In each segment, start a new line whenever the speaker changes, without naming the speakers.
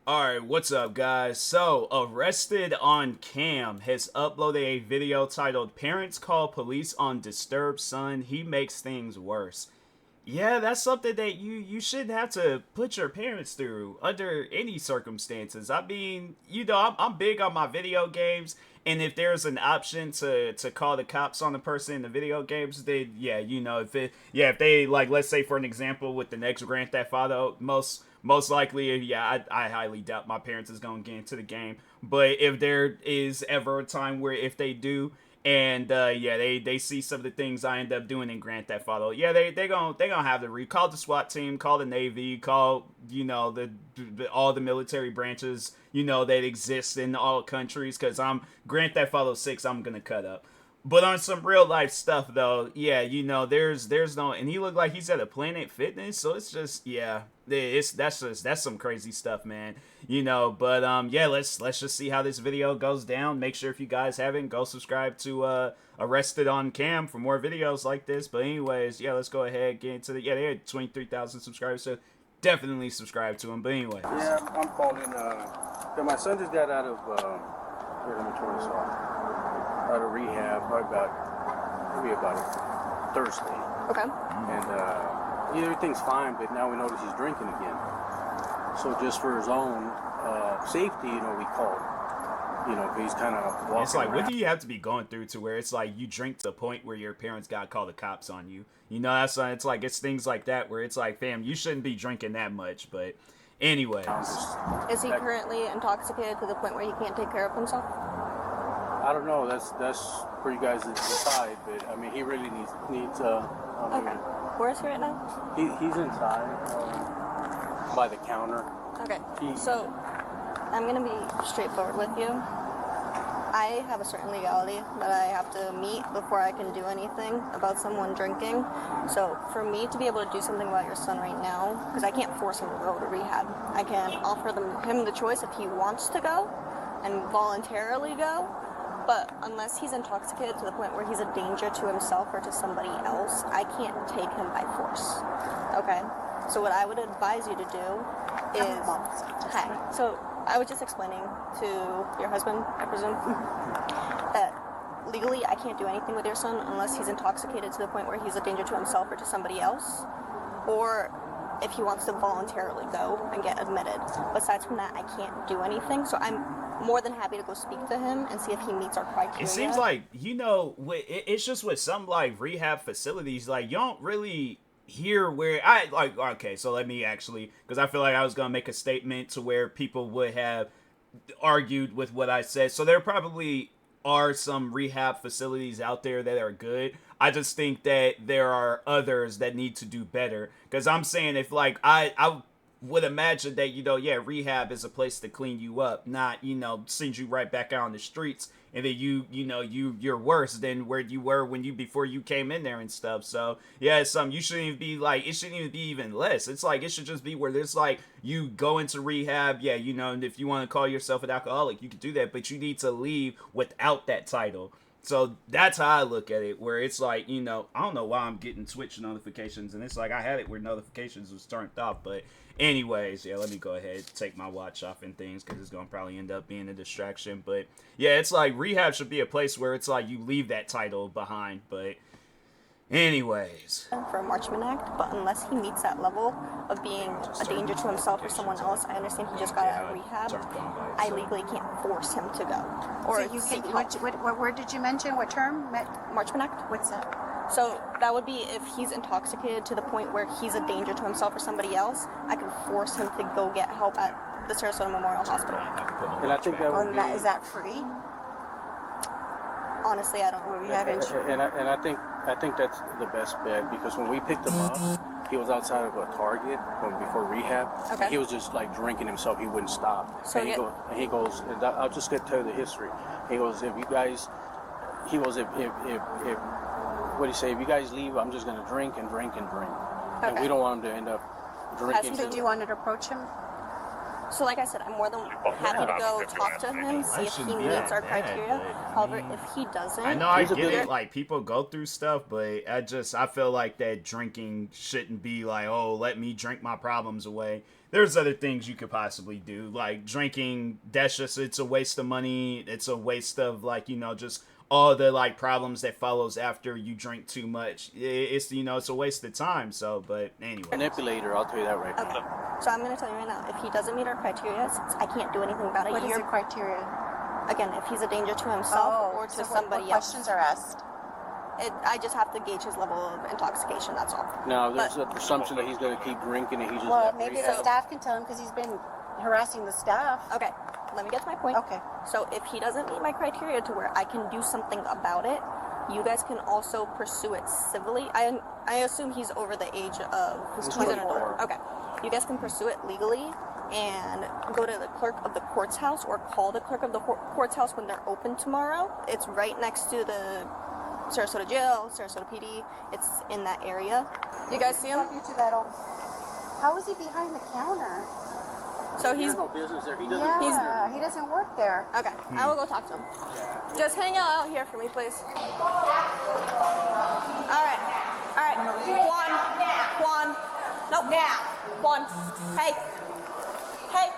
Alright, what's up guys? So, Arrested on Cam has uploaded a video titled Parents Call Police on Disturbed Son, He Makes Things Worse. Yeah, that's something that you shouldn't have to put your parents through under any circumstances. I mean, I'm big on my video games, and if there's an option to call the cops on the person in the video games, then yeah, if they like, let's say for an example with the next Grand Theft Auto, most likely, yeah, I highly doubt my parents is gonna get into the game. But if there is ever a time where if they do, and yeah, they see some of the things I end up doing in Grand Theft Auto. Yeah, they gonna have to call the SWAT team, call the Navy, call the all the military branches that exist in all countries. Cause I'm Grand Theft Auto 6. I'm gonna cut up. But on some real life stuff though, yeah, there's no, and he looked like he's at a Planet Fitness, so it's just yeah, that's some crazy stuff, man. But yeah, let's just see how this video goes down. Make sure if you guys haven't, go subscribe to Arrested on Cam for more videos like this. But anyways, yeah, let's go ahead get into they had 23,000 subscribers, so definitely subscribe to him. But anyways,
yeah, I'm calling. Yeah, my son just got out of here, let me turn this off. Out of rehab, maybe about Thursday.
Okay.
And everything's fine, but now we notice he's drinking again. So just for his own safety, we called. He's kind of walking
it's like,
around.
what do you have to be going through to where it's like you drink to the point where your parents gotta call the cops on you? It's things like that where it's like, fam, you shouldn't be drinking that much. But anyways,
Is he currently intoxicated to the point where he can't take care of himself?
I don't know. That's for you guys to decide. But I mean, he really needs.
Okay. Where is he right now?
He's inside by the counter.
Okay. So I'm gonna be straightforward with you. I have a certain legality that I have to meet before I can do anything about someone drinking. So for me to be able to do something about your son right now, because I can't force him to go to rehab, I can offer him the choice if he wants to go and voluntarily go. But unless he's intoxicated to the point where he's a danger to himself or to somebody else, I can't take him by force. Okay? So what I would advise you to do is... Hi. So I was just explaining to your husband, I presume, that legally I can't do anything with your son unless he's intoxicated to the point where he's a danger to himself or to somebody else, or if he wants to voluntarily go and get admitted. Besides from that, I can't do anything. So I'm more than happy to go speak to him and see if he meets our criteria.
it seems like it's just with some like rehab facilities, like you don't really hear where I like. Okay, so let me actually, because I feel like I was gonna make a statement to where people would have argued with what I said. So there probably are some rehab facilities out there that are good. I just think that there are others that need to do better. Because I'm saying if like I would imagine that rehab is a place to clean you up, not send you right back out on the streets, and then you're worse than where you were before you came in there and stuff. So yeah, it's something you shouldn't even be like. It shouldn't even be even less. It's like it should just be where there's like you go into rehab. Yeah, and if you want to call yourself an alcoholic, you can do that, but you need to leave without that title. So that's how I look at it, where it's like, I don't know why I'm getting Twitch notifications, and it's like I had it where notifications was turned off. But anyways, yeah, let me go ahead and take my watch off and things, because it's going to probably end up being a distraction. But yeah, it's like rehab should be a place where it's like you leave that title behind. But anyways.
For a Marchman Act, but unless he meets that level of being a danger to himself or someone else, I understand he just got out of rehab. I legally can't force him to go. Or
so you can, what word did you mention? What term?
Marchman Act?
What's that?
So that would be if he's intoxicated to the point where he's a danger to himself or somebody else, I can force him to go get help at the Sarasota Memorial Hospital.
And I think that would be...
Is that free?
Honestly, I don't know.
We have insurance.
And I think that's the best bet, because when we picked him up, he was outside of a Target before rehab.
Okay.
He was just like drinking himself. He wouldn't stop.
So
and he goes, and I'll just tell you the history. He goes, if what do you say? If you guys leave, I'm just gonna drink and drink and drink.
Okay.
And we don't want him to end up drinking.
Did you want to approach him?
So like I said, I'm more than happy to go talk to him, see if he
shouldn't be
meets our
that bad,
criteria.
but, I
However,
mean,
if he doesn't,
I know I
He's a
get
good-
it, like people go through stuff, but I feel like that drinking shouldn't be like, oh, let me drink my problems away. There's other things you could possibly do, like drinking. That's just, it's a waste of money. It's a waste of, like, you know, just all the like problems that follows after you drink too much. It's, you know, it's a waste of time. So, but anyway,
Manipulator, I'll tell you that right
okay.
now.
So I'm going to tell you right now, if he doesn't meet our criteria, since I can't do anything about it,
What is your criteria?
again, if he's a danger to himself or to
so
somebody
what questions are asked?
I just have to gauge his level of intoxication. That's all.
Now, there's a presumption that he's going to keep drinking and he just
Well,
left
maybe
rehab.
the staff can tell him because he's been harassing the staff.
Okay, let me get to my point.
Okay.
So if he doesn't meet my criteria to where I can do something about it, you guys can also pursue it civilly. I assume he's over the age of...
He's
an
24.
adult. Okay. You guys can pursue it legally and go to the clerk of the court's house or call the clerk of the court's house when they're open tomorrow. It's right next to the Sarasota Jail, Sarasota PD. It's in that area. You guys see him?
You to that old... How is he behind the counter?
So he's...
There's no business there. He doesn't.
Yeah, he doesn't work there.
Okay, I will go talk to him. Just hang out here for me, please. Alright. Alright. Juan. Nope. Juan. Hey. Hey.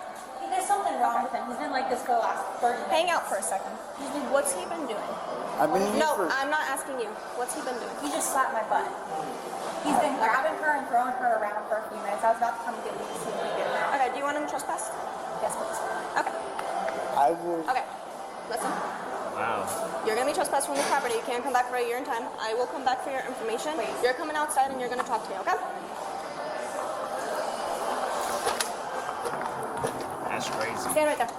There's something wrong with him. He's been like this for the last 30 minutes.
Hang out for a second. What's he been doing?
I've been here
No,
for...
I'm not asking you. What's he been doing?
He just slapped my butt. He's been grabbing her and throwing her around for a few minutes. I was about to come get you to see if we get her.
Okay, do you want him trespassed?
Yes, please.
Okay.
I will...
Okay. Listen.
wow.
You're gonna be trespassed from the property. You can't come back for a year in time. I will come back for your information.
Please.
You're coming outside and you're gonna talk to me, okay?
That's crazy.
Stand right there.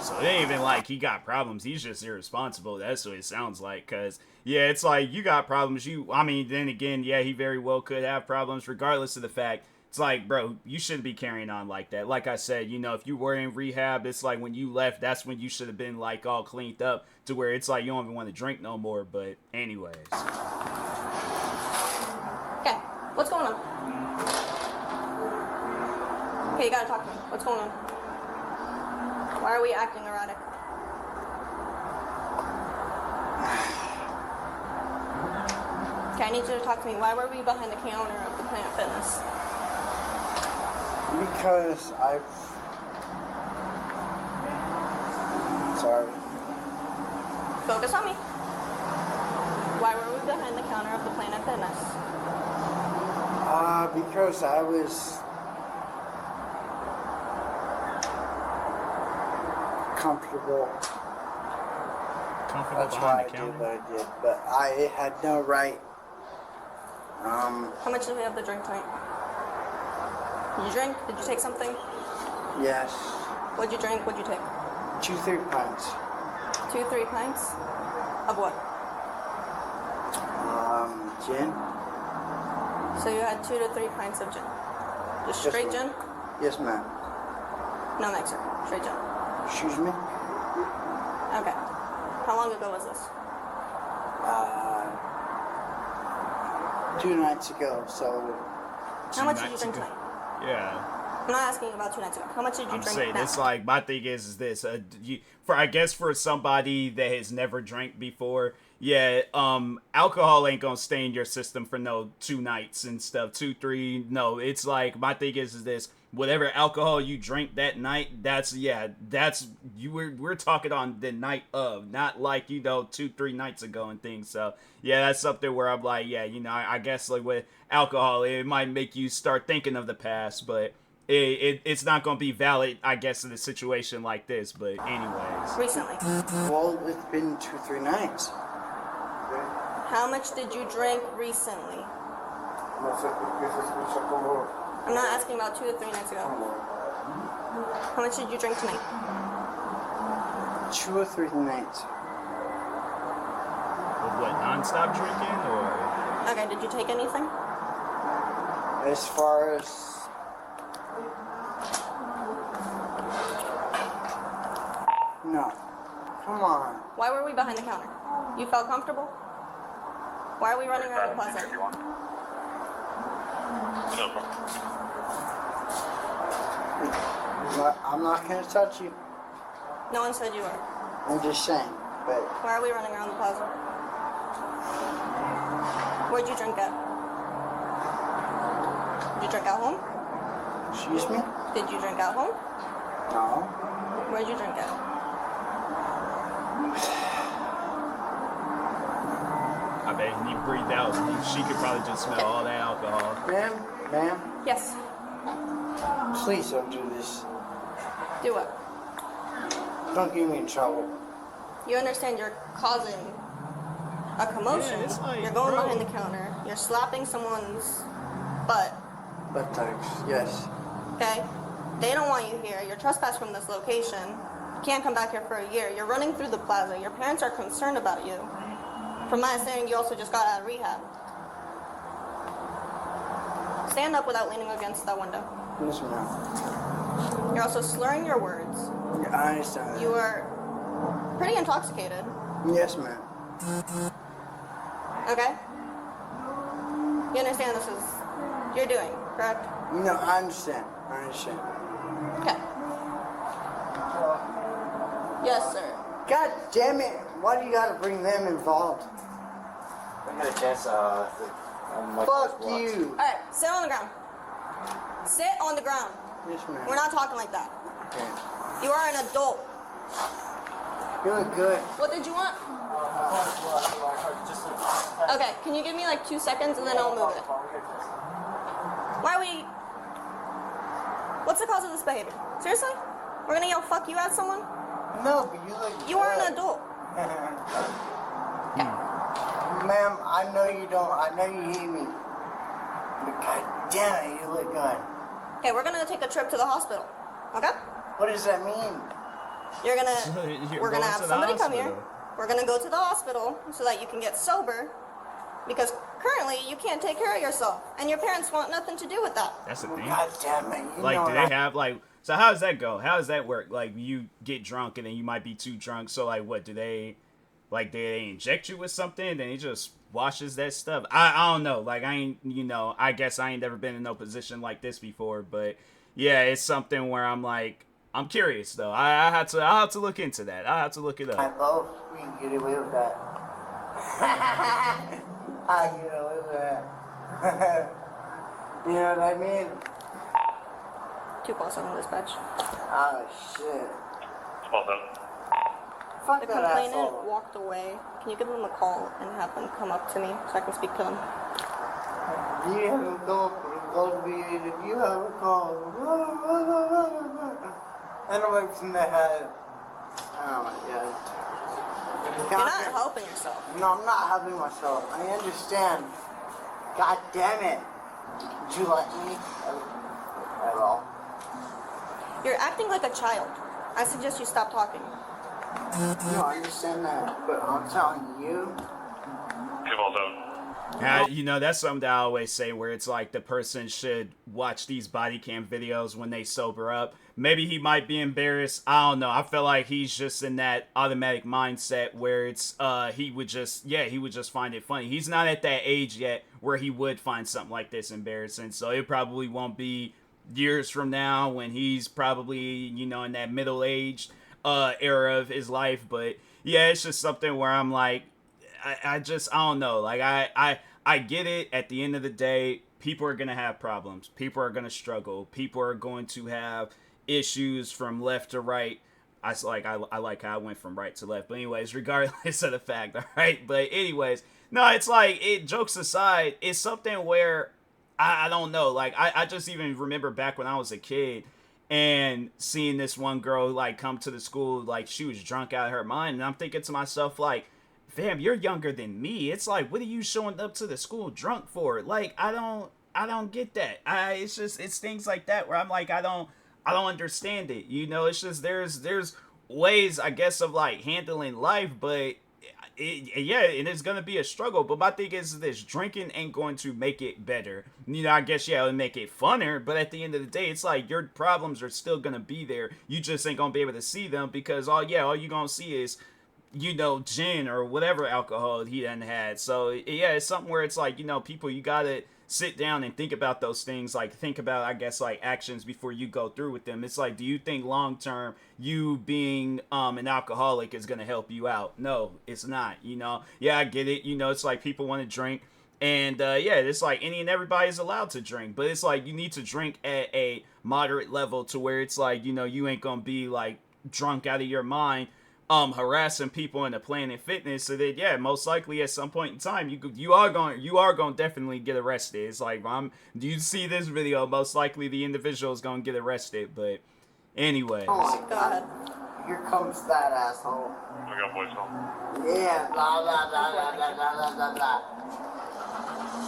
So it ain't even like he got problems. He's just irresponsible. That's what it sounds like. Cause yeah, it's like you got problems. I mean, then again, yeah, he very well could have problems, regardless of the fact. It's like, bro, you shouldn't be carrying on like that. Like I said, you know, if you were in rehab, it's like when you left, that's when you should have been like all cleaned up to where it's like you don't even want to drink no more. But anyways,
Okay. What's going on? Okay, you gotta talk to me. What's going on? Why are we acting erratic? Okay, I need you to talk to me. Why were we behind the counter of the Planet Fitness?
Because I've... Sorry.
Focus on me. Why were we behind the counter of the Planet Fitness?
Because I was... comfortable.
comfortable
That's why
behind
I
the
did
counter.
what I did. But I had no right...
How much did we have to drink tonight? Did you drink? Did you take something?
yes.
What'd you drink? What'd you take?
2-3 pints.
2-3 pints? Of what?
Gin?
So you had 2 to 3 pints of gin. Just
Yes,
straight
ma'am.
gin?
Yes, ma'am.
No mixer. Straight gin.
Excuse me?
Okay. How long ago was this?
2 nights ago, so...
How much did you
nights
drink
ago.
tonight?
Yeah.
I'm not asking about 2 nights ago. How much did you
I'm
drink
saying
now?
it's like my thing is this I guess for somebody that has never drank before, yeah, alcohol ain't gonna stay in your system for no 2 nights and stuff, 2-3. No, it's like my thing is this: whatever alcohol you drink that night, we're talking on the night of, not like 2-3 nights ago and things. So yeah, that's something where I'm like, yeah, I guess like with alcohol, it might make you start thinking of the past, but. It's not going to be valid, I guess, in a situation like this. But anyways.
Recently.
Well, it's been 2-3 nights.
How much did you drink recently? I'm not asking about 2 to 3 nights ago. How much did you drink tonight?
2 or 3 nights.
What, non-stop drinking or?
Okay, did you take anything?
As far as... No. Come on.
Why were we behind the counter? You felt comfortable? Why are we running around the plaza?
But I'm not gonna touch you.
No one said you were.
I'm just saying. But
Why are we running around the plaza? Where'd you drink at? Did you drink at home?
excuse me?
Did you drink at home?
No.
Where'd you drink at?
I bet when he breathed out, she could probably just smell all that alcohol.
Ma'am,
Yes.
please don't do this.
Do what?
Don't get me in trouble.
You understand you're causing a commotion.
Yeah, it's like,
you're going
bro.
behind the counter. You're slapping someone's butt.
But thanks, yes.
Okay? They don't want you here. You're trespassed from this location. You can't come back here for a year. You're running through the plaza. Your parents are concerned about you. From my understanding, you also just got out of rehab. Stand up without leaning against that window.
Yes, ma'am.
You're also slurring your words.
Yeah, I understand that.
You are pretty intoxicated.
Yes, ma'am.
Okay? You understand this is you're doing, correct?
No, I understand. I understand.
Okay. Yes, sir.
God damn it! Why do you gotta bring them involved?
I got a chance.
Fuck you!
Alright, sit on the ground. Sit on the ground.
Yes, ma'am.
We're not talking like that.
Okay.
You are an adult.
You look good.
What did you want? Okay, can you give me like 2 seconds and then I'll move it? Why are we... What's the cause of this behavior? Seriously? We're gonna yell fuck you at someone?
No, but you look
You are an adult.
Ma'am, I know you don't. I know you hate me. But god damn it, you look good.
Okay, we're gonna take a trip to the hospital. Okay?
What does that mean?
We're gonna
going
have
to the
somebody come here.
hospital.
We're gonna go to the hospital so that you can get sober. Because currently you can't take care of yourself. And your parents want nothing to do with that.
That's the thing.
God damn it, you
Like,
know
do they have, like... So how does that go? How does that work? Like, you get drunk and then you might be too drunk. So, like, what? Do they... Like, they inject you with something and then it just washes that stuff? I don't know. Like, I ain't... You know, I guess I ain't never been in no position like this before. But, yeah, it's something where I'm like... I'm curious, though. I'll have to look into that. I'll have to look it
I
up.
love we can get away with that. I get away with that. You know what I mean?
247 dispatch.
Oh shit.
Well done.
Fuck
The
that
complainant
asshole.
walked away. Can you give them a call and have them come up to me so I can speak to them?
You have a call. You have a call. And it works in the head. Oh my god.
You're not helping yourself.
No, I'm not helping myself. I understand. God damn it. Did you like me? At all?
You're acting like a child. I suggest you stop talking.
No, I understand that. But I'm telling you.
Okay, well done.
You know, that's something that I always say where it's like the person should watch these body cam videos when they sober up. Maybe he might be embarrassed. I don't know. I feel like he's just in that automatic mindset where it's he would just find it funny. He's not at that age yet where he would find something like this embarrassing. So it probably won't be years from now when he's probably, you know, in that middle-aged era of his life. But yeah, it's just something where I'm like, I don't know. Like, I get it. At the end of the day, people are going to have problems. People are going to struggle. People are going to have issues from left to right. I like how I went from right to left. But anyways, regardless of the fact, all right? But anyways, no, it's like, jokes aside, it's something where, I don't know. Like, I just even remember back when I was a kid and seeing this one girl, like, come to the school, like, she was drunk out of her mind. And I'm thinking to myself, like, fam, you're younger than me. It's like, what are you showing up to the school drunk for? Like, I don't get that. It's things like that where I'm like, I don't understand it. You know, it's just, there's ways, I guess, of like handling life, but it is going to be a struggle. But my thing is this, drinking ain't going to make it better. You know, I guess, yeah, it'll make it funner, but at the end of the day, it's like your problems are still going to be there. You just ain't going to be able to see them because all you're going to see is, you know, gin or whatever alcohol he done had. So yeah, it's something where it's like, you know, people, you gotta sit down and think about those things, like think about, I guess, like actions before you go through with them. It's like, do you think long term you being an alcoholic is gonna help you out? No, it's not. You know, yeah, I get it. You know, it's like people want to drink. And yeah, it's like any and everybody is allowed to drink, but it's like you need to drink at a moderate level to where it's like, you know, you ain't gonna be like drunk out of your mind, harassing people in the Planet Fitness. So that yeah, most likely at some point in time you are going to definitely get arrested. It's like, do you see this video? Most likely the individual is gonna get arrested. But anyways,
Oh my god. Here comes that asshole.
We got voice home.
Yeah, blah blah blah blah blah blah blah blah.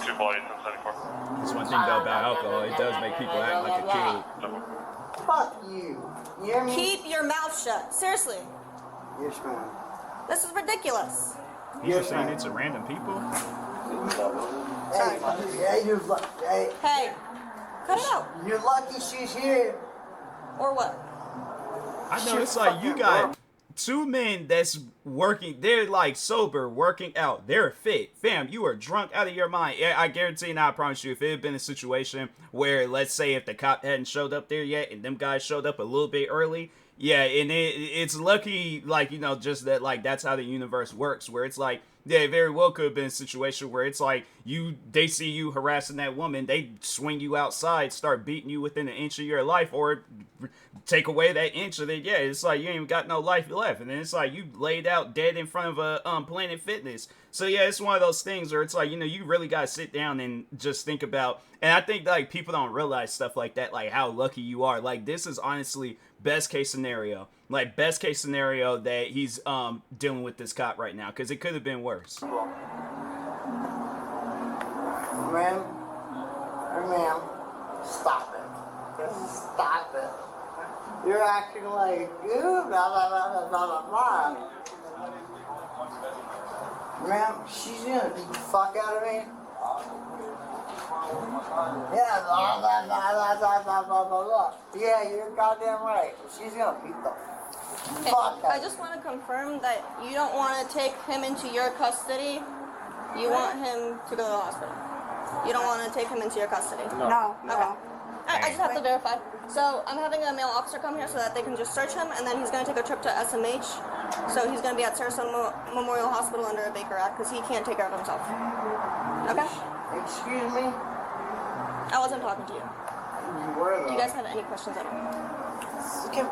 2 bodies in 74.
that's one thing though about alcohol. It does make people act like a kid.
Fuck you. You hear me?
Keep your mouth shut. Seriously.
Yes, ma'am.
This is ridiculous.
You're just saying it's a random people.
Hey,
Cut it out.
you're lucky she's here.
Or what?
I know, it's like you got 2 men that's working, they're like sober, working out, they're fit. Fam, you are drunk out of your mind. Yeah, I guarantee and I promise you, if it had been a situation where, let's say, if the cop hadn't showed up there yet and them guys showed up a little bit early, yeah, and it's lucky, like, you know, just that, like, that's how the universe works, where it's like, yeah, it very well could have been a situation where it's like they see you harassing that woman, they swing you outside, start beating you within an inch of your life, or take away that inch of it. Yeah, it's like you ain't even got no life left, and then it's like you laid out dead in front of a Planet Fitness. So yeah, it's one of those things where it's like, you know, you really gotta sit down and just think about. And I think like people don't realize stuff like that, like how lucky you are. Like this is honestly best case scenario. Like best case scenario that he's dealing with this cop right now, because it could have been worse.
Ma'am, stop it. Just stop it. You're acting like, ooh, blah, blah, blah, blah, blah, blah, blah. Ma'am, she's gonna beat the fuck out of me. Yeah, blah, blah, blah, blah, blah, blah, blah, blah, blah. Yeah, you're goddamn right. She's gonna beat the
Okay,
fuck out
I
of me.
just want to confirm that you don't want to take him into your custody. You want him to go to the hospital. You don't want to take him into your custody.
No,
Okay. I just have to verify. So I'm having a male officer come here so that they can just search him, and then he's going to take a trip to SMH. So he's going to be at Sarasota Memorial Hospital under a Baker Act because he can't take care of himself. Okay?
Excuse me?
I wasn't talking to you.
You were
Do
though.
you guys have any questions at all?
Skip.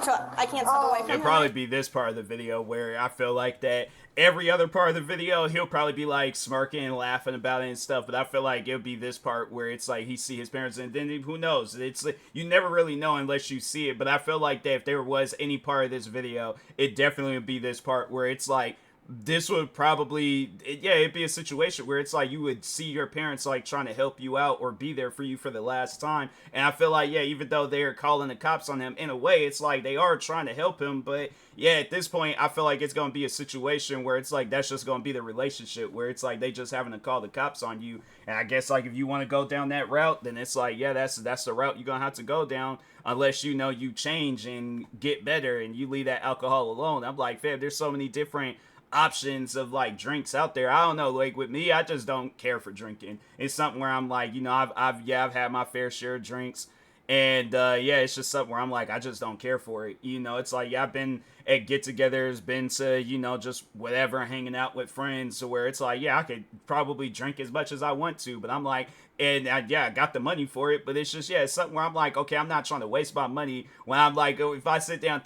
So I can't step away from
It'll
him.
probably be this part of the video where I feel like that every other part of the video he'll probably be like smirking and laughing about it and stuff, but I feel like it'll be this part where it's like he see his parents, and then who knows, it's like, you never really know unless you see it. But I feel like that if there was any part of this video, it definitely would be this part where it's like this would probably, it'd be a situation where it's like you would see your parents like trying to help you out or be there for you for the last time. And I feel like, yeah, even though they're calling the cops on him, in a way, it's like they are trying to help him. But yeah, at this point, I feel like it's going to be a situation where it's like that's just going to be the relationship where it's like they just having to call the cops on you. And I guess like if you want to go down that route, then it's like, yeah, that's the route you're going to have to go down unless, you know, you change and get better and you leave that alcohol alone. I'm like, fam, there's so many different options of like drinks out there. I don't know, like with me, I just don't care for drinking. It's something where I'm like, you know, I've had my fair share of drinks, and it's just something where I'm like, I just don't care for it. You know, it's like, yeah, I've been at get-togethers, been to, you know, just whatever, hanging out with friends, so where it's like, yeah, I could probably drink as much as I want to, but I'm like, and I got the money for it, but it's just, it's something where I'm like, okay, I'm not trying to waste my money when I'm like, if I sit down and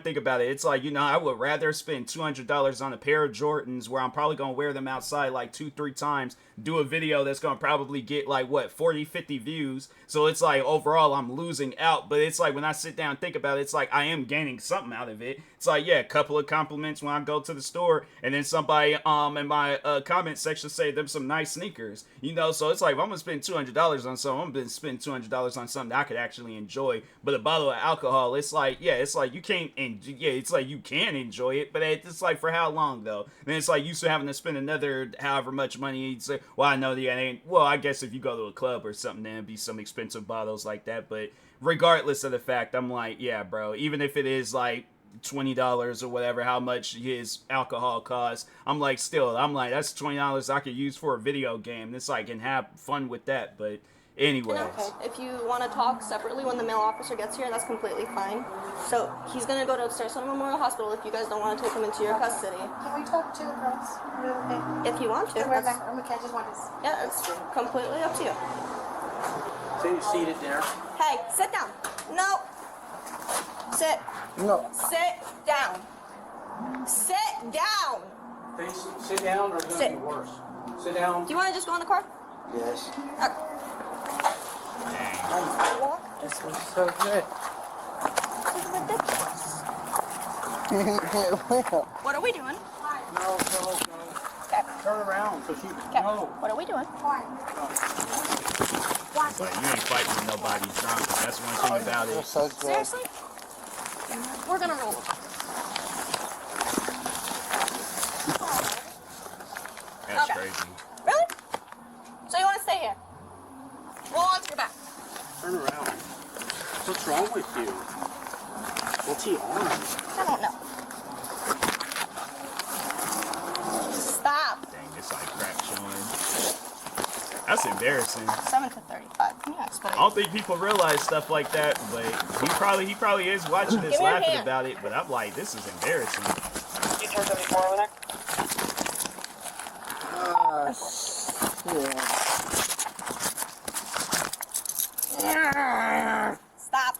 think about it, it's like, you know, I would rather spend $200 on a pair of Jordans where I'm probably going to wear them outside like 2-3 times, do a video that's going to probably get like, 40-50 views. So it's like, overall, I'm losing out. But it's like, when I sit down and think about it, it's like, I am gaining something out of it. It's like, yeah, a couple of compliments when I go to the store, and then somebody in my comment section say them some nice sneakers, you know. So it's like, if I'm going to spend $200 on something, I'm going to spend $200 on something that I could actually enjoy. But a bottle of alcohol, it's like, you can't, it's like you can enjoy it, but it's like, for how long though? Then it's like you still having to spend another however much money. You'd say, well, I know the ain't. Well, I guess if you go to a club or something, then it'd be some expensive bottles like that. But regardless of the fact, I'm like, yeah, bro. Even if it is like $20 or whatever, how much his alcohol costs. I'm like, that's $20 I could use for a video game. It's like, and have fun with that. But anyways.
Okay. If you want to talk separately when the male officer gets here, that's completely fine. So he's going to go to upstairs to Memorial Hospital if you guys don't want to take him into your custody.
Can we talk to the girls? Okay.
If you want to.
I just want to.
Yeah, it's completely up to you.
So you're seated there.
Hey, sit down. No. Sit.
No.
Sit down. Sit down.
Sit down or it's going to be worse. Sit down.
Do you want to just go in the car?
Yes.
Walk.
This was so good.
This is ridiculous.
Well,
What are we doing?
No.
Okay.
Turn around. So she.
Okay.
No.
What are we doing?
It's like, you ain't fighting with nobody drunk. That's one thing about
you're
it.
so good.
Seriously? We're gonna roll.
That's
Okay.
crazy.
Really? So you want to stay here? Roll onto your back.
Turn around. What's wrong with you? What's he on?
I don't know. Stop.
Dang, it's like crap showing. That's embarrassing.
7 to 35. Yeah,
I don't think people realize stuff like that, but he probably is watching this
Give me your
laughing
hand.
about it, but I'm like, this is embarrassing.
You turn 74 over there?
Yeah.
Stop.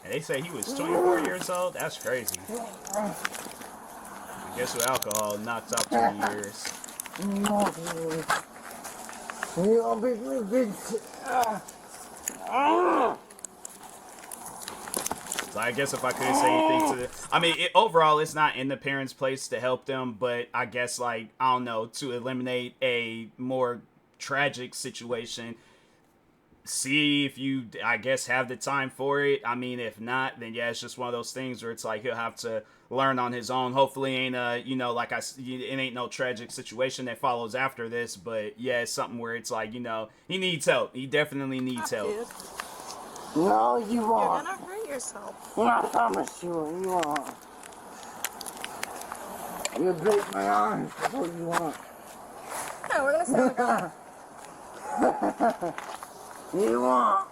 And they say he was 24 years old? That's crazy. I guess with alcohol, knocks out 20 years.
You'll be big.
So I guess if I could say anything to the... I mean, overall, it's not in the parents' place to help them, but I guess, like, I don't know, to eliminate a more tragic situation, see if you, I guess, have the time for it. I mean, if not, then yeah, it's just one of those things where it's like he'll have to learn on his own. Hopefully it ain't it ain't no tragic situation that follows after this, but yeah, it's something where it's like, he needs help. He definitely needs help.
Dude,
No, you
you're
won't.
gonna hurt yourself.
I promise you won't. You break my arms before you won't.
No, we're gonna stay on the ground.
You won't.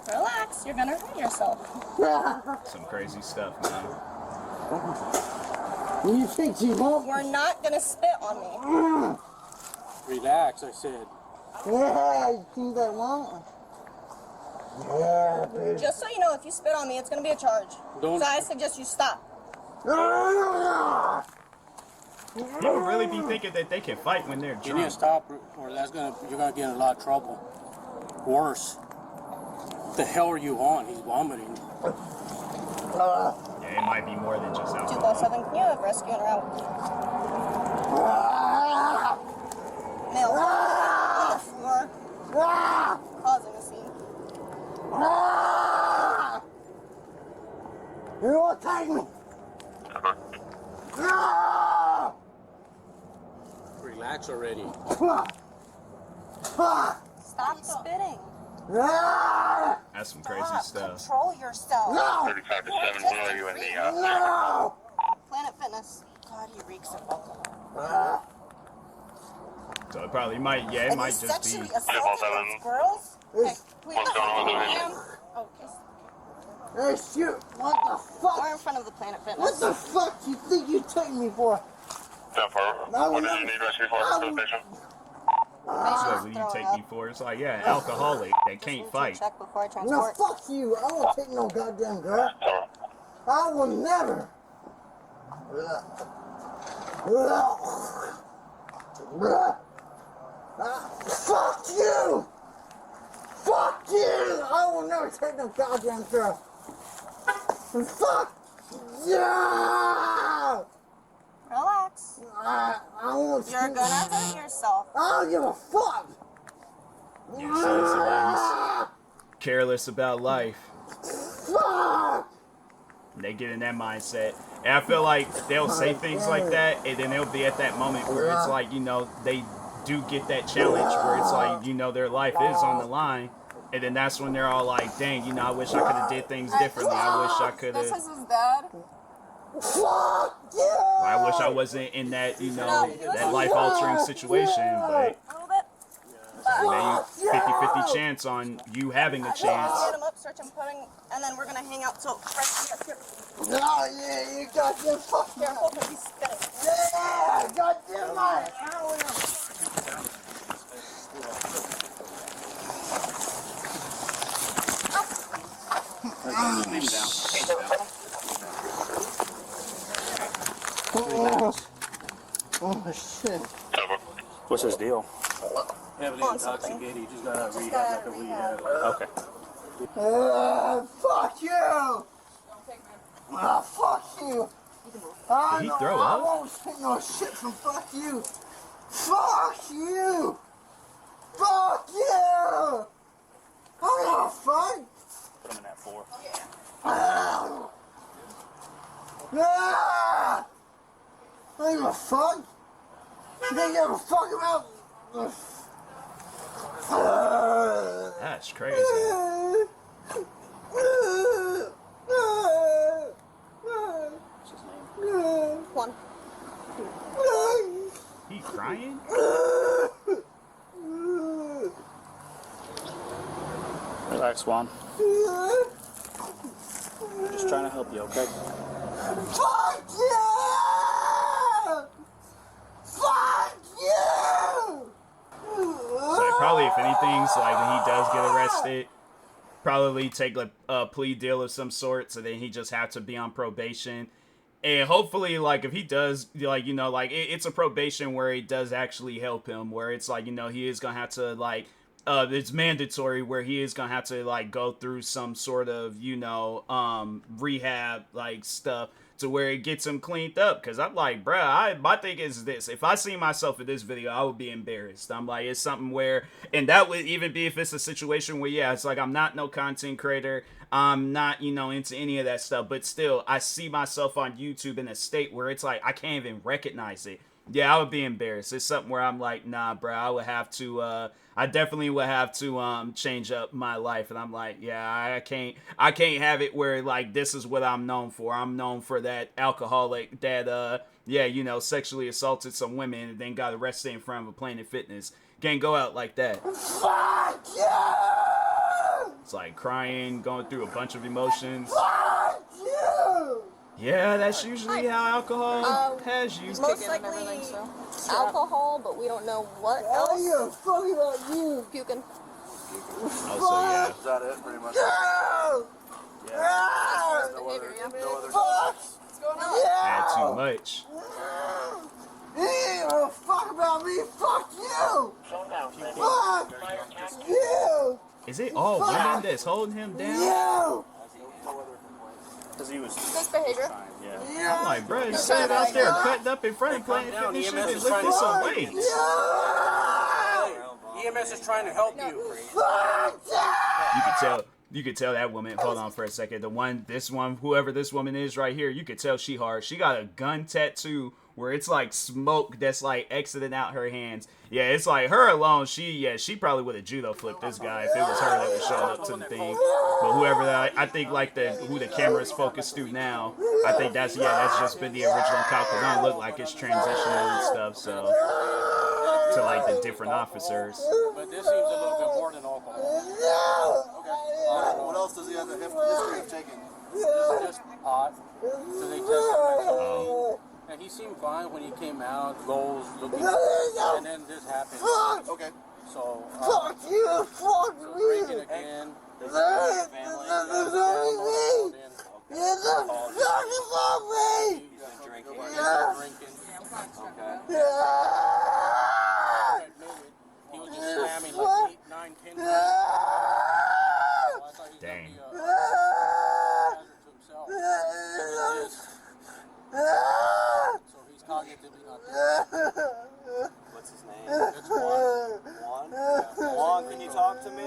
Relax, you're gonna hurt yourself.
Some crazy stuff, man.
You think you won't?
You're not gonna spit on me.
Relax, I said.
Yeah, you think that won't? Yeah, baby.
Just so you know, if you spit on me, it's gonna be a charge.
Don't-
So I suggest you stop.
People really be thinking that they can fight when they're
You need to
drunk.
stop, or you're gonna get in a lot of trouble. Worse. The hell are you on? He's vomiting.
Yeah, it might be more than just alcohol.
207, can you have rescue and route? Male, on the floor, causing a scene.
You won't take me.
Relax already.
Stop spitting.
That's some crazy stuff.
Control yourself.
No!
35 to 7, where are you in the,
No!
Planet Fitness.
God, he reeks of alcohol.
So it probably might, yeah, it
And
might
he's
just be.
sexually assaulting those girls?
Okay,
What's going on with him?
okay.
Hey, shoot! What the fuck?
We're in front of the Planet Fitness.
What the fuck you think you took me for?
That far. What did you need rescue for? To the station?
So what do you take me for? It's like, yeah, an alcoholic that can't fight.
Check before I
No,
transport.
fuck you. I won't take no goddamn girl. I will never. Fuck you! Fuck you! I will never take no goddamn girl. Fuck you!
Relax.
I won't.
You're gonna hurt yourself.
I don't give a fuck.
Yeah, so it's like he's careless about life.
Fuck!
They get in that mindset. And I feel like they'll say things like that, and then they'll be at that moment where it's like, you know, they do get that challenge where it's like, you know, their life is on the line, and then that's when they're all like, dang, you know, I wish I could have did things differently. I wish I could
This
have.
is his dad.
Fuck you!
I wish I wasn't in that, you know, that life-altering situation, but
A little bit.
maybe 50-50 chance on you having a chance.
Get him up, stretch him, putting, and then we're gonna hang out till right here.
No, yeah, you goddamn fucking.
Careful, because he's spinning.
Yeah, goddamn right. Oh shit.
What's his deal?
Heavily intoxicated.
He just got a rehab after rehab.
Okay.
Fuck you! Fuck you!
Did he throw
I
up?
won't take no shit from fuck you! Fuck you! Fuck you! I'm not fun!
Put him in that 4.
I ain't gonna fuck! You think you ever fuck about?
That's crazy.
What's his name?
One.
He crying?
Relax, Juan. I'm just trying to help you, okay?
Fuck you! Fuck you!
So probably, if anything, so like when he does get arrested, probably take a plea deal of some sort, so then he just have to be on probation. And hopefully, like, if he does, like, you know, like, it's a probation where it does actually help him, where it's like, you know, he is gonna have to, like, it's mandatory where he is gonna have to, like, go through some sort of, you know, rehab, like, stuff to where it gets him cleaned up. Because I'm like, bruh, my thing is this. If I see myself in this video, I would be embarrassed. I'm like, it's something where, and that would even be if it's a situation where, yeah, it's like, I'm not no content creator. I'm not, you know, into any of that stuff. But still, I see myself on YouTube in a state where it's like, I can't even recognize it. Yeah, I would be embarrassed. It's something where I'm like, nah, bro, I would have to, I definitely would have to, change up my life. And I'm like, yeah, I can't have it where, like, this is what I'm known for. I'm known for that alcoholic that, yeah, you know, sexually assaulted some women and then got arrested in front of a Planet Fitness. Can't go out like that.
Fuck you!
It's like crying, going through a bunch of emotions.
Fuck you!
Yeah, that's usually how alcohol has you.
Most likely alcohol, but we don't know what
I
else.
give a fuck about you!
Puking.
Also, yeah.
Is that it, pretty much?
No!
Yeah.
No!
No other.
Fuck!
Had
Yeah!
too much.
You ain't gonna fuck about me! Fuck you! Fuck you!
Is it all women that's holding him down?
You!
Because he was.
Good behavior.
Yeah.
I'm like, bro, he's sitting out there cutting up in front of Planet Fitness shit and lifting some weights.
EMS is trying to help you.
Fuck you!
You could tell that woman. Hold on for a second. Whoever this woman is right here, you could tell she hard. She got a gun tattoo where it's like smoke that's like exiting out her hands. Yeah, it's like her alone. She probably would have judo flipped this guy if it was her that was showing up to the thing. But whoever that, I think like who the camera's focused to now, I think that's just been the original cop. Cause it don't look like it's transitional and stuff. So to like the different officers.
But this seems a little bit more than alcohol.
No!
What else does he have the history of taking? Just pot. So they tested him. And he seemed fine when he came out, goals, looking, and then this happened.
Fuck!
Okay. So,
Fuck you! Fuck
drinking
me!
again.
There's only me! You're the fucking about me!
Drinking.
Yeah.
He was just slamming like 8, 9, 10 times. So I thought he was
Dang.
going to be a hazard to himself. So he's cognitively not there.
What's his name?
It's Juan.
Juan? Yeah. Juan, can you talk to me?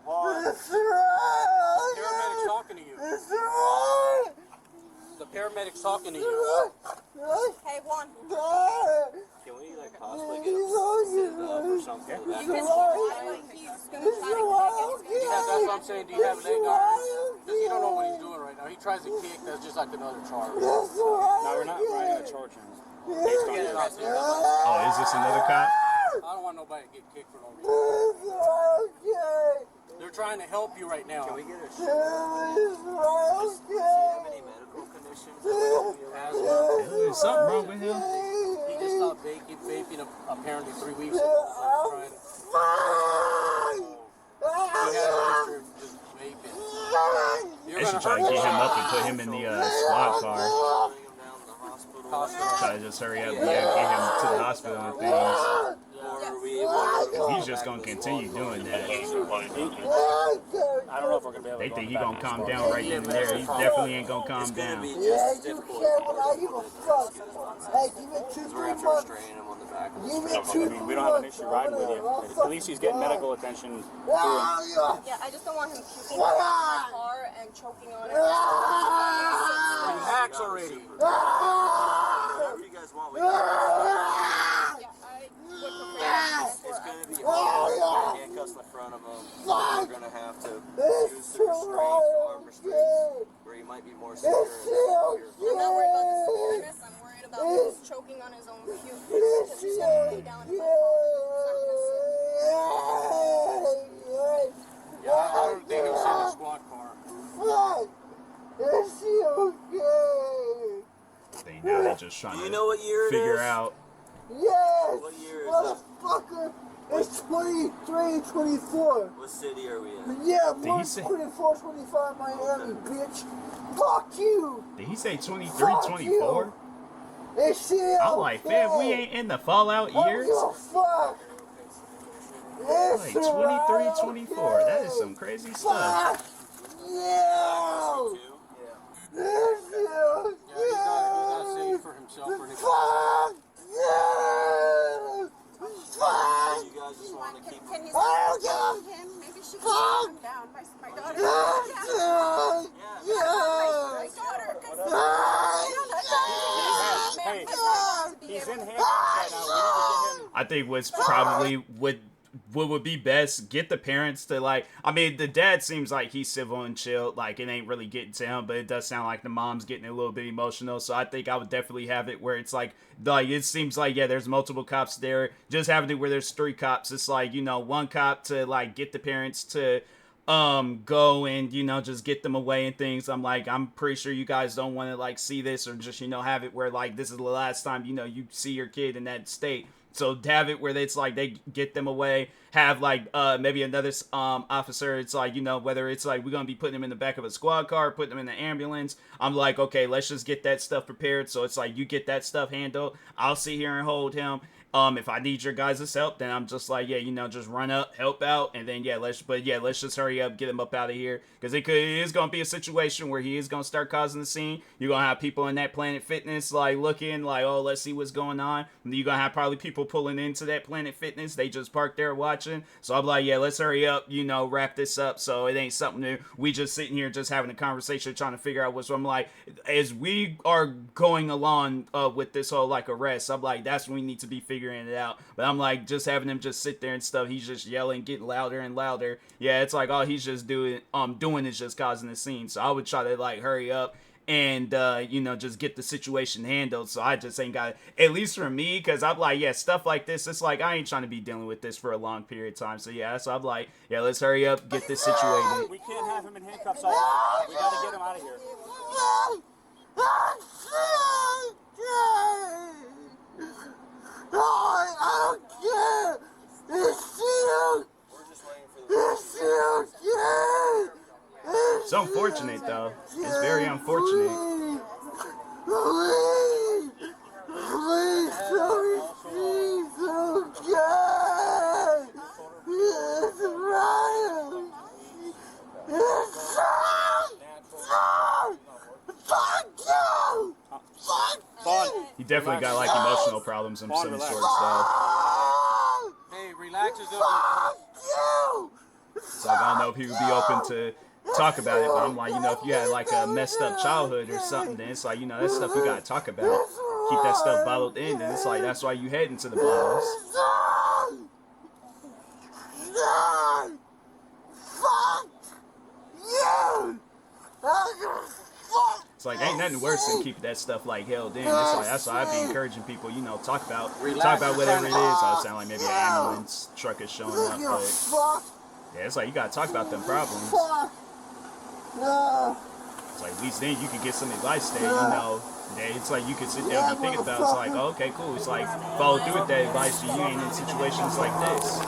Juan.
It's right!
Paramedic's talking to you.
It's right!
The paramedic's talking to you.
Hey, Juan.
Can we like possibly get him sit up or something?
You can try, but he's gonna try to kick.
Yeah, that's what I'm saying. Do you have leg irons? Because he don't know what he's doing right now. He tries to kick. That's just like another charge.
No, we're not gonna charge him.
Oh, is this another cop?
I don't want nobody to get kicked for no reason. They're trying to help you right now.
Can we get a shot? Does he have any medical conditions?
Asthma.
Is something wrong with him?
He just stopped vaping apparently 3 weeks ago. He had a history of just vaping.
They should try to get him up and put him in the squad car.
Bring him down to the hospital.
Try to just hurry up, yeah, get him to the hospital and things. He's just gonna continue doing that.
I don't know if we're gonna be able to.
They think he gonna calm down right then and there. He definitely ain't gonna calm
It's gonna
down.
be just as difficult. We're gonna have to restrain him on the back of the street.
I mean, we don't have an issue riding with you. At least he's getting medical attention through him.
Yeah, I just don't want him puking in my car and choking on it.
Relax already.
Whatever you guys want, we can.
Yeah, I would prefer
It's gonna be hard. Handcuffs in the front of him. We're gonna have to use the arm restraints, where he might be more secure.
I'm not worried about the severity. I'm worried about him choking on his own puke. Because he's gonna lay down in my car.
Yeah, I don't think he'll sit in the squad car.
They're just trying
Do you
to
know what year it
figure
is?
out.
Yes!
What year is it?
Motherfucker! It's 23, 24.
What city are we in?
Yeah,
Did he
March
say-
24, 25, Miami, bitch. Fuck you!
Did he say 23, 24?
It's shit.
I'm like, fam, we ain't in the Fallout years.
Fuck!
Like 23, 24. That is some crazy stuff.
Fuck you! It's you!
He's not saying for himself or anything.
Fuck you! Fuck!
You guys just want to keep
Can you
I don't
calm
give
him? Maybe she can
Fuck.
calm him down. My daughter. My daughter.
Hey, he's in handcuffs right now. We need to get him.
I think what's probably what would be best, get the parents to like, I mean, the dad seems like he's civil and chill, like it ain't really getting to him, but it does sound like the mom's getting a little bit emotional, so I think I would definitely have it where it's like it seems like, yeah, there's multiple cops there, just having it where there's 3 cops, it's like, you know, 1 cop to like get the parents to go and, you know, just get them away and things. I'm like, I'm pretty sure you guys don't want to like see this, or just, you know, have it where like this is the last time, you know, you see your kid in that state. So have it where it's like they get them away, have like maybe another officer, it's like, you know, whether it's like we're gonna be putting them in the back of a squad car, putting them in the ambulance. I'm like, okay, let's just get that stuff prepared. So it's like you get that stuff handled, I'll sit here and hold him. If I need your guys' help, then I'm just like, yeah, you know, just run up, help out, and then let's just hurry up, get him up out of here, because it is gonna be a situation where he is gonna start causing the scene. You're gonna have people in that Planet Fitness like looking like, oh, let's see what's going on. And you're gonna have probably people pulling into that Planet Fitness. They just parked there watching. So I'm like, yeah, let's hurry up, you know, wrap this up. So it ain't something new. We just sitting here just having a conversation, trying to figure out what's. So I'm like, as we are going along with this whole like arrest, I'm like, that's when we need to be figuring it out. But I'm like, just having him just sit there and stuff, he's just yelling, getting louder and louder. Yeah, it's like all he's just doing is just causing the scene. So I would try to like hurry up and you know, just get the situation handled. So I just ain't got it, at least for me, because I'm like, yeah, stuff like this, it's like I ain't trying to be dealing with this for a long period of time. So yeah, so I'm like, yeah, let's hurry up, get this situated.
We can't have him in handcuffs all night. We gotta get him out of here.
I don't care! It's you! It's you!
It's unfortunate though. It's very unfortunate.
Please! Please, sorry, please, okay! It's Ryan! It's Fuck you! Fuck you!
He definitely got like emotional problems of some sort. So
Hey, relax yourself.
Fuck you!
it's like I don't know if he would be open to talk about it, but I'm like, you know, if you had like a messed up childhood or something, then it's like, you know, that's stuff you gotta talk about. Keep that stuff bottled in, and it's like, that's why you head into the bottles.
Fuck you!
It's like, ain't nothing worse than keeping that stuff like held in. It's like, that's why I be encouraging people, you know, talk about whatever it is. I sound like maybe an ambulance truck is showing up, but yeah, it's like you gotta talk about them problems. It's like, at least then you can get some advice there, you know. It's like you can sit there and be thinking about it. It's like, oh, okay, cool. It's like, follow through with that advice so you ain't in situations like this.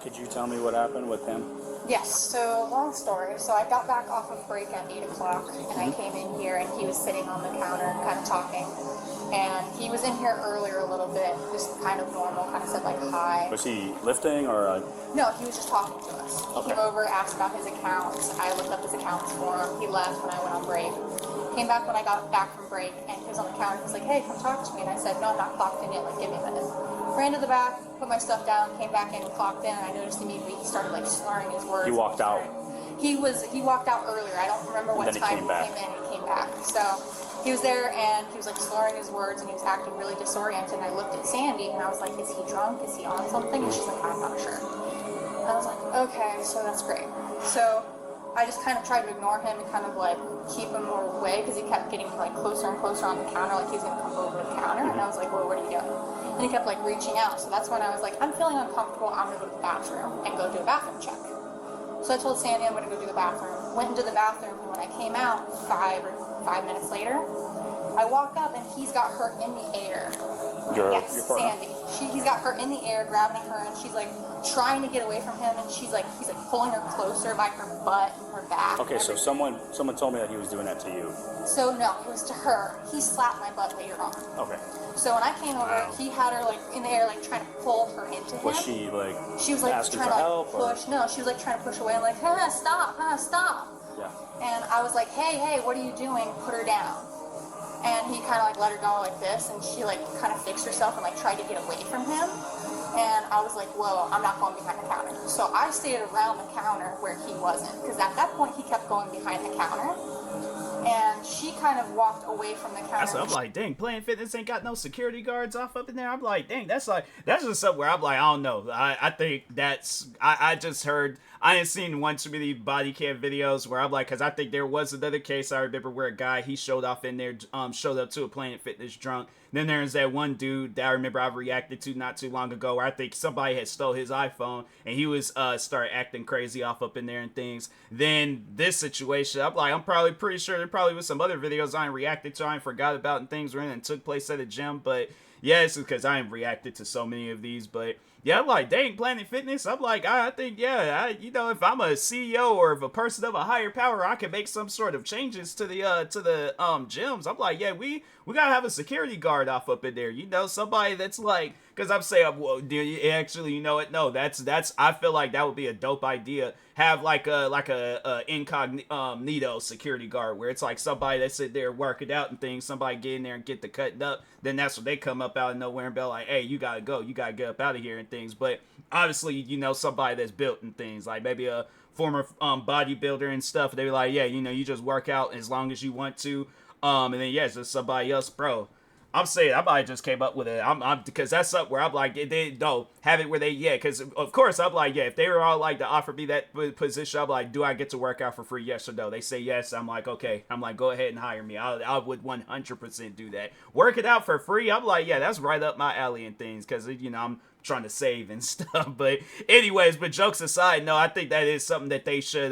Could you tell me what happened with him?
Yes, so long story. So I got back off of break at 8 o'clock and I came in here and he was sitting on the counter kind of talking. And he was in here earlier a little bit, just kind of normal, kind of said like hi.
Was he lifting or?
No, he was just talking to us. He came over, asked about his accounts. I looked up his accounts for him. He left when I went on break. Came back when I got back from break and he was on the counter. He was like, hey, come talk to me. And I said, no, I'm not clocked in yet. Like, give me a minute. Ran to the back, put my stuff down, came back in, clocked in, and I noticed immediately he started like slurring his words.
He walked out.
He walked out earlier. I don't remember what time he came in. He came back. So he was there and he was like slurring his words and he was acting really disoriented. And I looked at Sandy and I was like, is he drunk? Is he on something? And she's like, I'm not sure. And I was like, okay, so that's great. So I just kind of tried to ignore him and kind of like keep him away because he kept getting like closer and closer on the counter, like he was gonna come over the counter. And I was like, well, what are you doing? And he kept like reaching out. So that's when I was like, I'm feeling uncomfortable. I'm gonna go to the bathroom and go do a bathroom check. So I told Sandy I'm gonna go do the bathroom. Went into the bathroom and when I came out 5 minutes later, I walk up and he's got her in the air.
Your
Sandy. He's got her in the air, grabbing her, and she's like trying to get away from him, and he's like pulling her closer by her butt and her back.
Okay, so someone told me that he was doing that to you.
So no, it was to her. He slapped my butt later on.
Okay.
So when I came over, he had her like in the air, like trying to pull her into him.
Was she like?
She was like
asking
trying
for
to
help,
push. No, she was like trying to push away. I'm like, stop, stop.
Yeah.
And I was like, hey, what are you doing? Put her down. And he kind of like let her go like this, and she like kind of fixed herself and like tried to get away from him. And I was like, whoa, I'm not going behind the counter. So I stayed around the counter where he wasn't, because at that point he kept going behind the counter. And she kind of walked away from the counter.
I'm like, dang, Planet Fitness ain't got no security guards off up in there. I'm like, dang, that's just something where I'm like, I don't know. I think that's, I just heard, I ain't seen one too many body cam videos where I'm like, because I think there was another case I remember where a guy, he showed up to a Planet Fitness drunk. Then there's that one dude that I remember I reacted to not too long ago where I think somebody had stole his iPhone and he was started acting crazy off up in there and things. Then this situation, I'm like, I'm probably pretty sure there probably was some other videos I ain't reacted to, I ain't forgot about and things were in and took place at a gym. But yeah, it's because I ain't reacted to so many of these. But yeah, I'm like, dang, Planet Fitness. I'm like, I think, yeah, you know, if I'm a CEO or if a person of a higher power, I can make some sort of changes to the gyms. I'm like, yeah, we gotta have a security guard off up in there. You know, somebody that's like, because I'm saying, well, do you actually, you know what? No, that's. I feel like that would be a dope idea. Have like a incognito security guard where it's like somebody that's sit there working out and things. Somebody get in there and get the cutting up. Then that's when they come up out of nowhere and be like, hey, you gotta go. You gotta get up out of here and things. But obviously, you know, somebody that's built and things, like maybe a former bodybuilder and stuff. They be like, yeah, you know, you just work out as long as you want to. And then yeah, it's just somebody else, bro. I'm saying I might just came up with it. I'm because that's something where I'm like, they don't have it where they, yeah, because of course I'm like, yeah, if they were all like to offer me that position, I'm like, do I get to work out for free? Yes or no? They say yes. I'm like, okay. I'm like, go ahead and hire me. I would 100% do that. Work it out for free. I'm like, yeah, that's right up my alley and things, because you know I'm trying to save and stuff. But anyways, but jokes aside, no, I think that is something that they should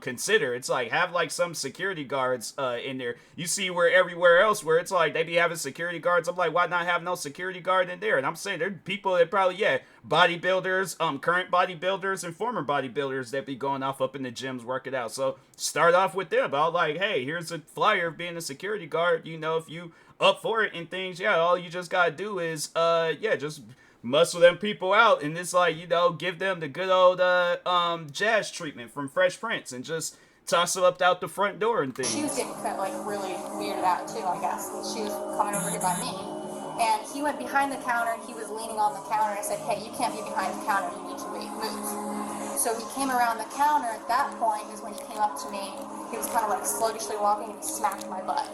consider. It's like, have like some security guards in there. You see where everywhere else where it's like they be having security guards. I'm like, why not have no security guard in there? And I'm saying there are people that probably, yeah, bodybuilders, current bodybuilders and former bodybuilders that be going off up in the gyms working out. So start off with them. But I'm like, hey, here's a flyer of being a security guard. You know, if you up for it and things, yeah, all you just gotta do is just muscle them people out, and it's like, you know, give them the good old jazz treatment from Fresh Prince, and just toss her up out the front door and
She was
things.
getting like really weirded out too, I guess. She was coming over here by me. And he went behind the counter, he was leaning on the counter. I said, hey, you can't be behind the counter, you need to move. So he came around the counter. At that point is when he came up to me. He was kind of like sluggishly walking and he smacked my butt.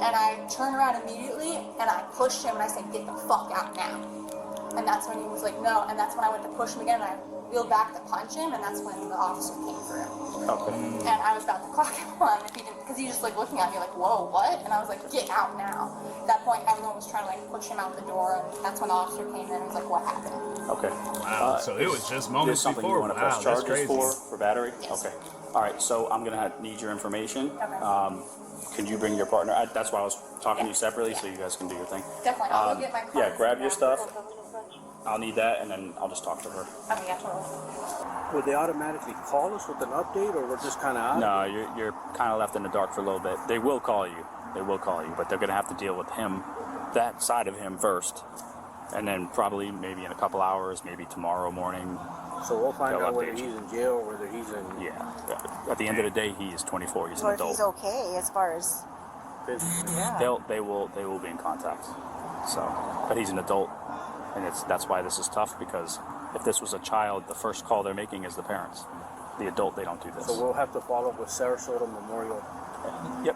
And I turned around immediately and I pushed him and I said, get the fuck out now. And that's when he was like, no. And that's when I went to push him again and I wheeled back to punch him, and that's when the officer came through.
Okay.
And I was about to clock him on if he didn't, because he just like looking at me like, whoa, what? And I was like, get out now. At that point, everyone was trying to like push him out the door, and that's when the officer came in and was like, what happened?
Okay.
Wow. So it was just moments
something
before.
you want to
Wow,
press
that's
charges
crazy.
for battery?
Yes.
Okay. All right. So I'm gonna need your information.
Okay.
Can you bring your partner? That's why I was talking to you separately, so you guys can do your thing.
Definitely. I'll go get my car.
Yeah. Grab your stuff. I'll need that, and then I'll just talk to her.
Okay, yeah, totally.
Would they automatically call us with an update, or we're just kind of out?
No, you're kind of left in the dark for a little bit. They will call you. They will call you, but they're gonna have to deal with him, that side of him first, and then probably maybe in a couple hours, maybe tomorrow morning.
So we'll find
They'll
out whether
update
he's
you.
in jail or whether he's in.
Yeah. At the end of the day, he is 24. He's
Or
an
if he's
adult.
okay as far as. Yeah.
They will be in contact. So, but he's an adult, and that's why this is tough, because if this was a child, the first call they're making is the parents. The adult, they don't do this.
So we'll have to follow up with Sarasota Memorial.
Yep.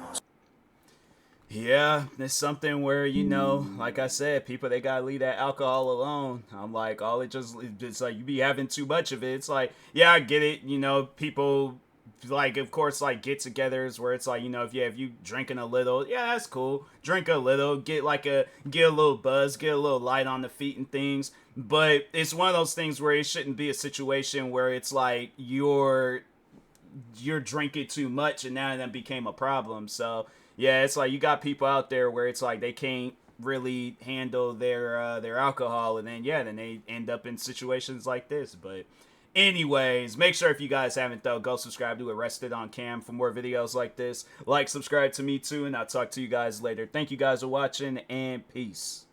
Yeah, it's something where, you know, like I said, people, they gotta leave that alcohol alone. I'm like, it's like you be having too much of it. It's like, yeah, I get it. You know, people, like, of course, like, get-togethers where it's like, you know, if you drinking a little, yeah, that's cool. Drink a little, get a little buzz, get a little light on the feet and things. But it's one of those things where it shouldn't be a situation where it's like you're drinking too much and now that became a problem. So yeah, it's like you got people out there where it's like they can't really handle their alcohol, and then they end up in situations like this. But anyways, make sure if you guys haven't though, go subscribe to Arrested on Cam for more videos like this. Like, subscribe to me too, and I'll talk to you guys later. Thank you guys for watching, and peace.